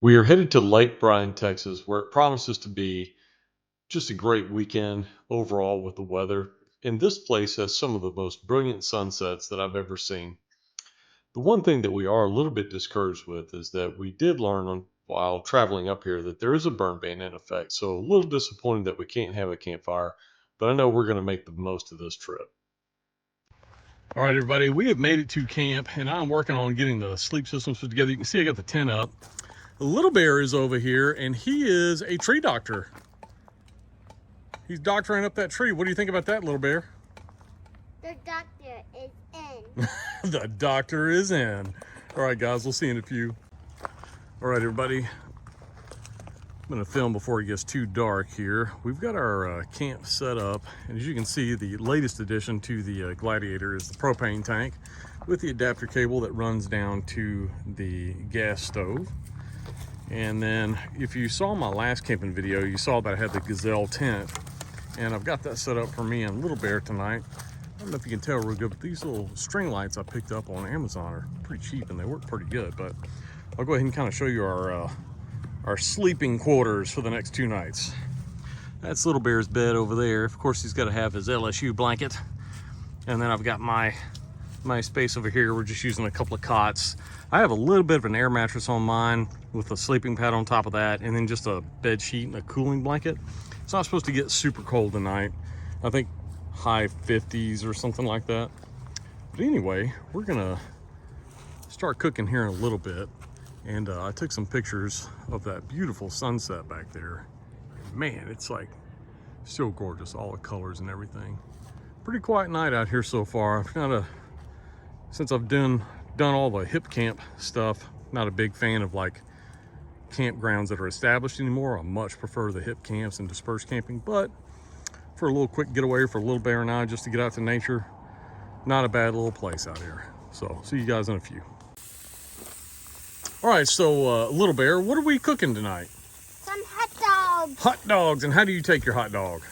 We are headed to Lake Bryan, Texas, where it promises to be just a great weekend overall with the weather. And this place has some of the most brilliant sunsets that I've ever seen. The one thing that we are a little bit discouraged with is that we did learn while traveling up here that there is a burn ban in effect. So a little disappointed that we can't have a campfire, but I know we're going to make the most of this trip. All right, everybody, we have made it to camp, and I'm working on getting the sleep systems put together. You can see I got the tent up. The little bear is over here, and he is a tree doctor. He's doctoring up that tree. What do you think about that, little bear? The doctor is in. The doctor is in. All right, guys, we'll see you in a few. All right, everybody. I'm going to film before it gets too dark here. We've got our camp set up, and as you can see, the latest addition to the Gladiator is the propane tank with the adapter cable that runs down to the gas stove. And then if you saw my last camping video, you saw that I had the Gazelle tent, and I've got that set up for me and Little Bear tonight. I don't know if you can tell real good, but these little string lights I picked up on Amazon are pretty cheap and they work pretty good. But I'll go ahead and kind of show you our sleeping quarters for the next 2 nights. That's Little Bear's bed over there. Of course, he's got to have his LSU blanket. And then I've got my space over here. We're just using a couple of cots. I have a little bit of an air mattress on mine with a sleeping pad on top of that, and then just a bed sheet and a cooling blanket. It's not supposed to get super cold tonight. I think high 50s or something like that. But anyway, we're gonna start cooking here in a little bit. And I took some pictures of that beautiful sunset back there. Man, it's like so gorgeous, all the colors and everything. Pretty quiet night out here so far. Since I've done all the hip camp stuff, not a big fan of like campgrounds that are established anymore. I much prefer the hip camps and dispersed camping, but for a little quick getaway for Little Bear and I, just to get out to nature, not a bad little place out here. So see you guys in a few. All right, so Little Bear, what are we cooking tonight? Some hot dogs. Hot dogs. And how do you take your hot dog?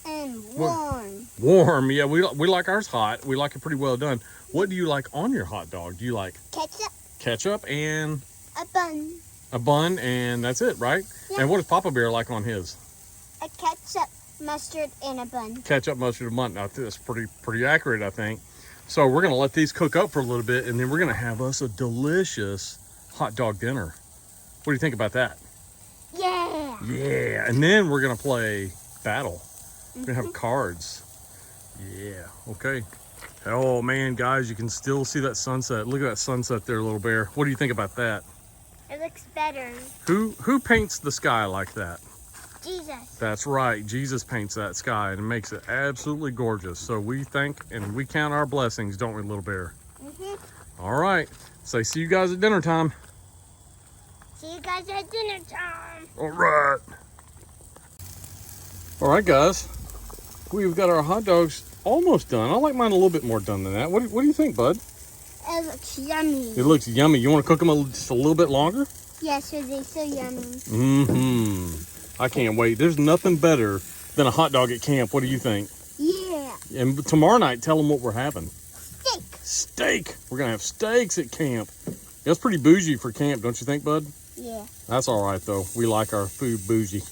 And warm. Warm, yeah, we like ours hot. We like it pretty well done. What do you like on your hot dog? Do you like Ketchup. ketchup and A bun. a bun, and that's it, right? Yeah. And what does Papa Bear like on his? A ketchup, mustard, and a bun. Ketchup, mustard, and bun. Now, that's pretty accurate, I think. So we're gonna let these cook up for a little bit, and then we're gonna have us a delicious hot dog dinner. What do you think about that? Yeah. Yeah, and then we're gonna play battle. We're gonna have cards. Yeah, okay. Oh man, guys, you can still see that sunset. Look at that sunset there, Little Bear. What do you think about that? It looks better. Who paints the sky like that? Jesus. That's right, Jesus paints that sky and makes it absolutely gorgeous. So we thank and we count our blessings, don't we, Little Bear? All right, say see you guys at dinner time. See you guys at dinner time. All right. All right, guys. We've got our hot dogs almost done. I like mine a little bit more done than that. What do you think, bud? It looks yummy. It looks yummy. You want to cook them just a little bit longer? Yes, they're so yummy. Mm-hmm. I can't wait. There's nothing better than a hot dog at camp. What do you think? Yeah. And tomorrow night, tell them what we're having. Steak. Steak. We're going to have steaks at camp. That's pretty bougie for camp, don't you think, bud? Yeah. That's all right, though. We like our food bougie.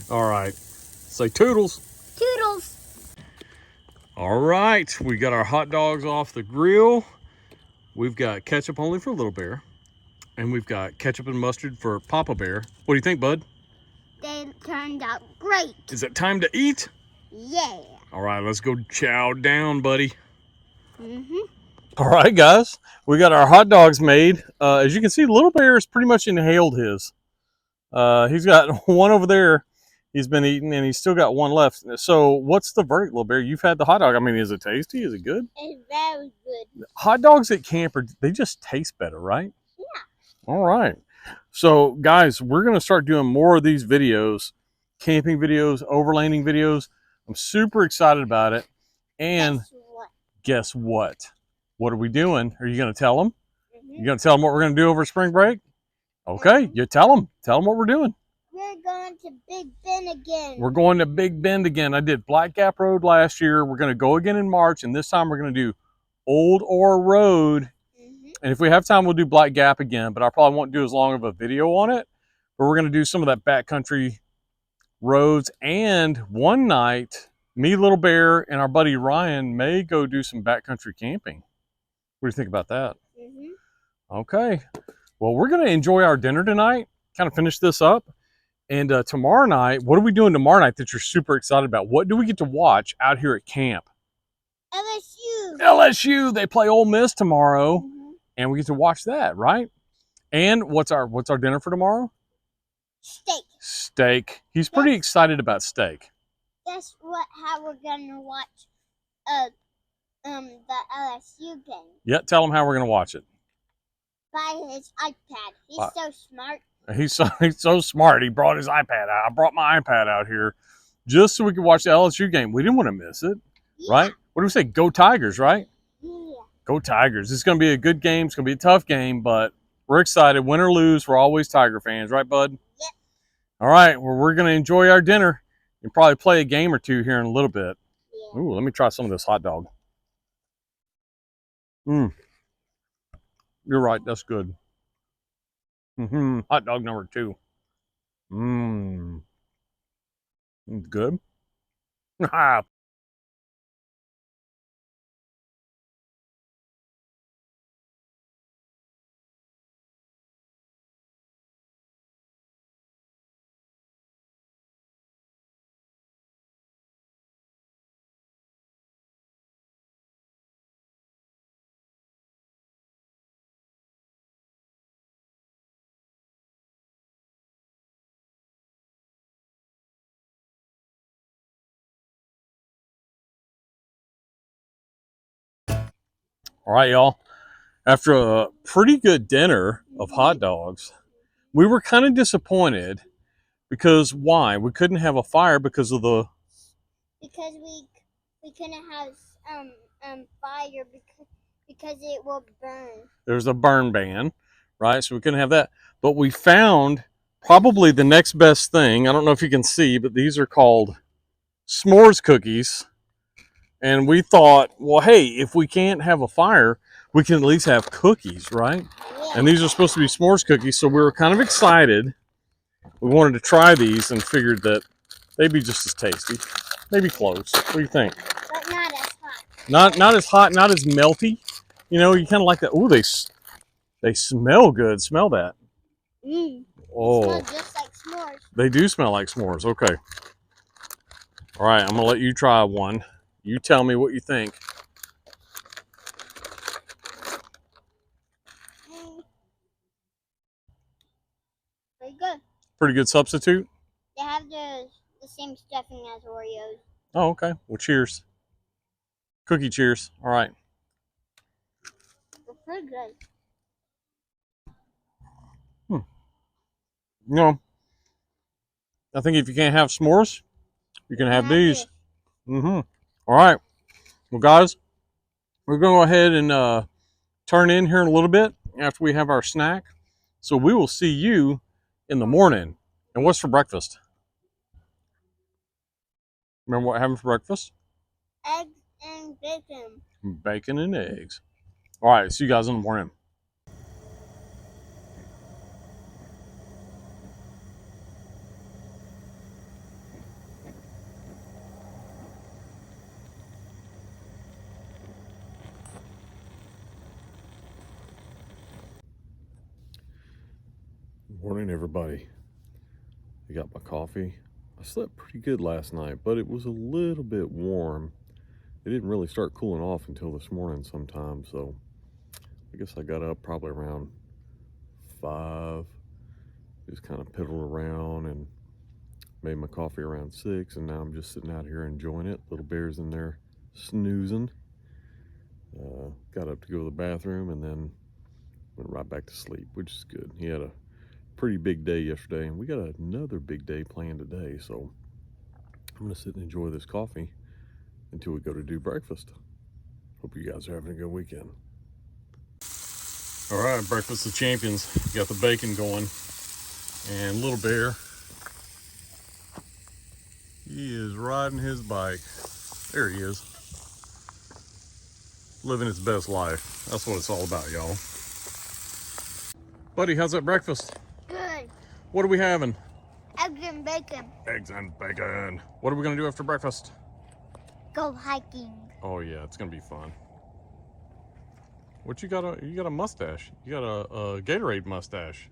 All right. Say toodles. Toodles. All right. We got our hot dogs off the grill. We've got ketchup only for Little Bear. And we've got ketchup and mustard for Papa Bear. What do you think, bud? They turned out great. Is it time to eat? Yeah. All right, let's go chow down, buddy. Mm-hmm. All right, guys. We got our hot dogs made. As you can see, Little Bear has pretty much inhaled his. He's got one over there he's been eating, and he's still got one left. So what's the verdict, Little Bear? You've had the hot dog. I mean, is it tasty? Is it good? It's very good. Hot dogs at camp, they just taste better, right? Yeah. All right. So, guys, we're going to start doing more of these videos, camping videos, overlanding videos. I'm super excited about it. And guess what? What are we doing? Are you going to tell them? You going to tell them what we're going to do over spring break? Okay, you tell them. Tell them what we're doing. We're going to Big Bend again. We're going to Big Bend again. I did Black Gap Road last year. We're going to go again in March, and this time we're going to do Old Ore Road And if we have time, we'll do Black Gap again, but I probably won't do as long of a video on it. But we're going to do some of that backcountry roads. And one night, me, Little Bear, and our buddy Ryan may go do some backcountry camping. What do you think about that? Okay. Well, we're going to enjoy our dinner tonight, kind of finish this up. And tomorrow night, what are we doing tomorrow night that you're super excited about? What do we get to watch out here at camp? LSU. LSU, they play Ole Miss tomorrow, and we get to watch that, right? And what's our dinner for tomorrow? Steak. Steak. He's pretty excited about steak. Guess how we're gonna watch the LSU game? Yeah, tell him how we're gonna watch it. By his iPad. He's so smart. He's so smart. He brought his iPad out. I brought my iPad out here just so we could watch the LSU game. We didn't want to miss it, right? What do we say? Go Tigers, right? Yeah. Go Tigers. It's going to be a good game. It's going to be a tough game, but we're excited. Win or lose, we're always Tiger fans, right, bud? Yep. All right. Well, we're going to enjoy our dinner and probably play a game or two here in a little bit. Yeah. Ooh, let me try some of this hot dog. You're right. That's good. Hot dog number 2. Good. All right, y'all. After a pretty good dinner of hot dogs, we were kind of disappointed because why? We couldn't have a fire because of the... Because we couldn't have fire because it will burn. There's a burn ban, right? So we couldn't have that. But we found probably the next best thing. I don't know if you can see, but these are called s'mores cookies. And we thought, well, hey, if we can't have a fire, we can at least have cookies, right? Yeah. And these are supposed to be s'mores cookies, so we were kind of excited. We wanted to try these and figured that they'd be just as tasty. Maybe close. What do you think? But not as hot. Not as hot, not as melty. You know, you kind of like that. Ooh, they smell good. Smell that. Oh. They smell just like s'mores. They do smell like s'mores. Okay. All right, I'm going to let you try one. You tell me what you think. Pretty good. Pretty good substitute? They have the same stuffing as Oreos. Oh, okay. Well, cheers. Cookie cheers. All right. They're pretty good. You know, I think if you can't have s'mores, you can have these. All right. Well, guys, we're going to go ahead and turn in here in a little bit after we have our snack. So we will see you in the morning. And what's for breakfast? Remember what happened for breakfast? Eggs and bacon. Bacon and eggs. All right. See you guys in the morning. Morning, everybody. I got my coffee. I slept pretty good last night, but it was a little bit warm. It didn't really start cooling off until this morning sometime, so I guess I got up probably around 5, just kind of piddled around and made my coffee around 6, and now I'm just sitting out here enjoying it. Little Bear's in there snoozing. Got up to go to the bathroom and then went right back to sleep, which is good. He had a pretty big day yesterday, and we got another big day planned today, so I'm gonna sit and enjoy this coffee until we go to do breakfast. Hope you guys are having a good weekend. All right, breakfast of champions. Got the bacon going, and Little Bear, he is riding his bike. There he is, living his best life. That's what it's all about, y'all. Buddy, how's that breakfast? Good. What are we having? Eggs and bacon. Eggs and bacon. What are we gonna do after breakfast? Go hiking. Oh yeah, it's gonna be fun. What you got? You got a mustache. You got a Gatorade mustache.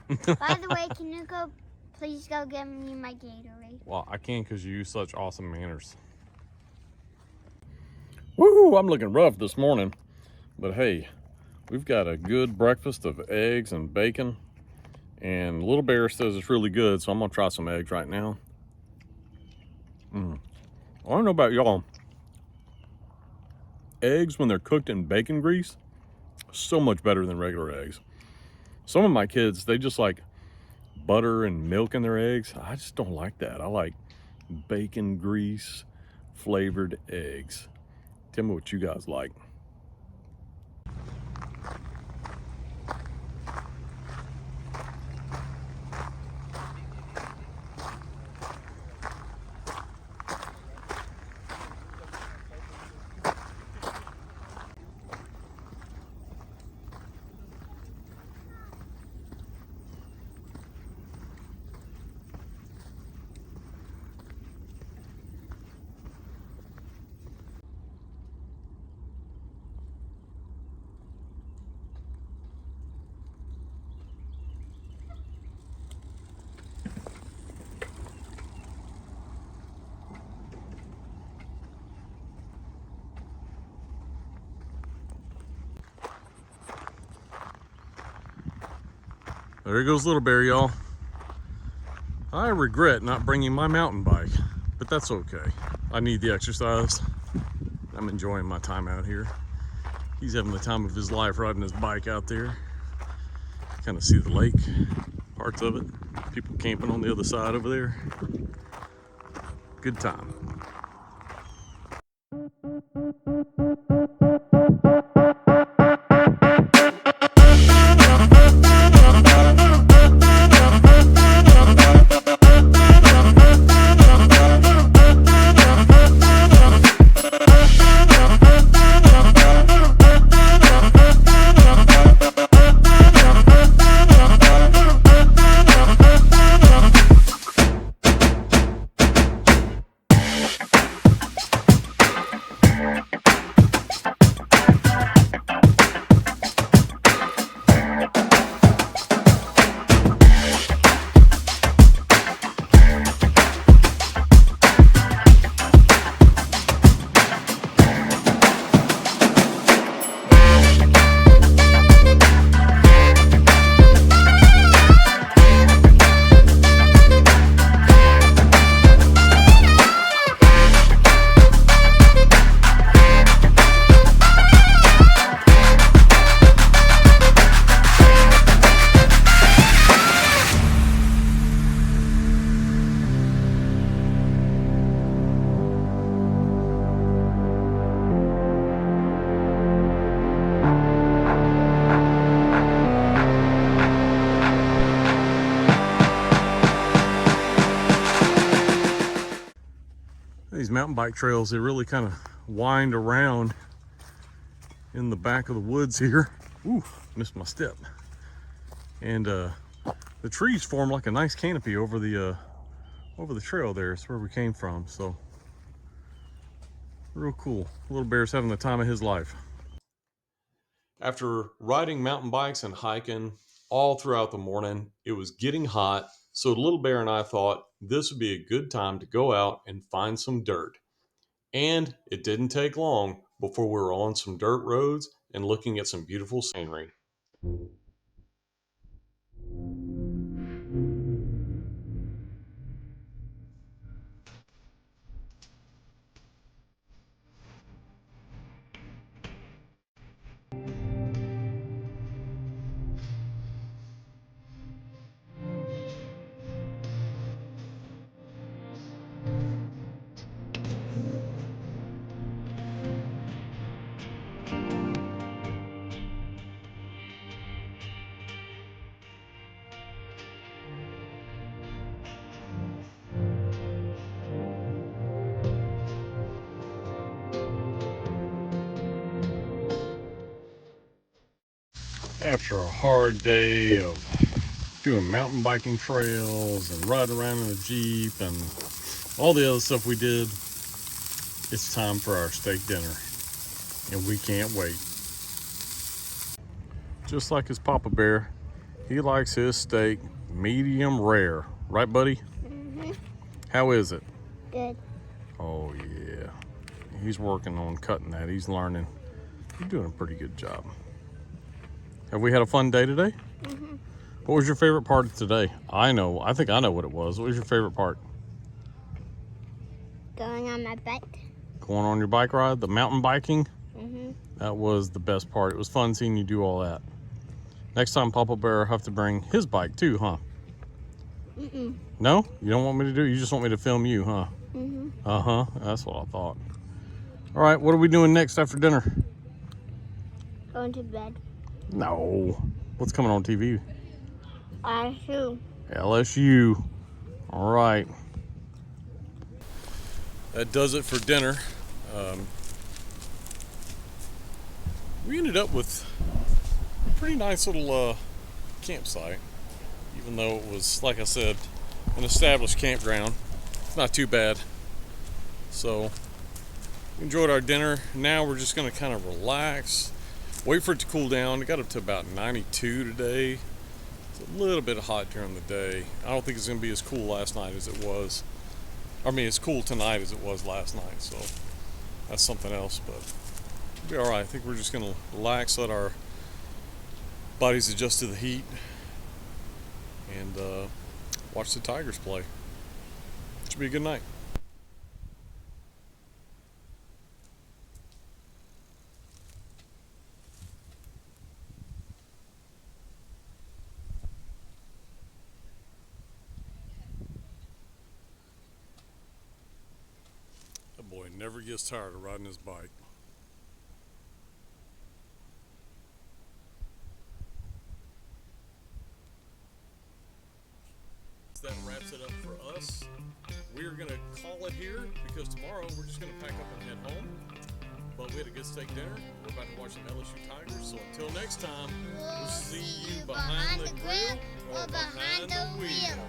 By the way, can you please go get me my Gatorade? Well, I can because you use such awesome manners. Woo! I'm looking rough this morning, but hey, we've got a good breakfast of eggs and bacon, and Little Bear says it's really good, so I'm gonna try some eggs right now. I don't know about y'all. Eggs, when they're cooked in bacon grease, so much better than regular eggs. Some of my kids, they just like butter and milk in their eggs. I just don't like that. I like bacon grease flavored eggs. Tell me what you guys like. There goes Little Bear, y'all. I regret not bringing my mountain bike, but that's okay. I need the exercise. I'm enjoying my time out here. He's having the time of his life riding his bike out there. Kind of see the lake, parts of it. People camping on the other side over there. Good time. These mountain bike trails, they really kind of wind around in the back of the woods here. Ooh, missed my step. And the trees form like a nice canopy over the trail there. It's where we came from, so real cool. Little Bear's having the time of his life. After riding mountain bikes and hiking all throughout the morning, it was getting hot, so Little Bear and I thought this would be a good time to go out and find some dirt. And it didn't take long before we were on some dirt roads and looking at some beautiful scenery. after a hard day of doing mountain biking trails and riding around in the Jeep and all the other stuff we did, it's time for our steak dinner, and we can't wait. Just like his Papa Bear, he likes his steak medium rare. Right, buddy? Mm-hmm. How is it? Good. Oh, yeah. He's working on cutting that. He's learning. You're doing a pretty good job. Have we had a fun day today? Mm-hmm. What was your favorite part of today? I know. I think I know what it was. What was your favorite part? Going on my bike. Going on your bike ride? The mountain biking? Mm-hmm. That was the best part. It was fun seeing you do all that. Next time, Papa Bear will have to bring his bike too, huh? Mm-mm. No? You don't want me to do it? You just want me to film you, huh? Mm-hmm. Uh-huh. That's what I thought. All right, what are we doing next after dinner? Going to bed. No. What's coming on TV? LSU. LSU. All right. That does it for dinner. We ended up with a pretty nice little campsite, even though it was, like I said, an established campground. Not too bad. So, we enjoyed our dinner. Now we're just going to kind of relax, wait for it to cool down. It got up to about 92 today. It's a little bit hot during the day. I don't think it's going to be as cool last night as it was. I mean, it's cool tonight as it was last night, so that's something else, but it'll be all right. I think we're just going to relax, let our bodies adjust to the heat, and watch the Tigers play. Should be a good night. That boy never gets tired of riding his bike. That wraps it up for us. We're gonna call it here because tomorrow we're just gonna pack up and head home. But we had a good steak dinner. We're about to watch the LSU Tigers. So until next time, we'll see you behind the grill or behind the wheel.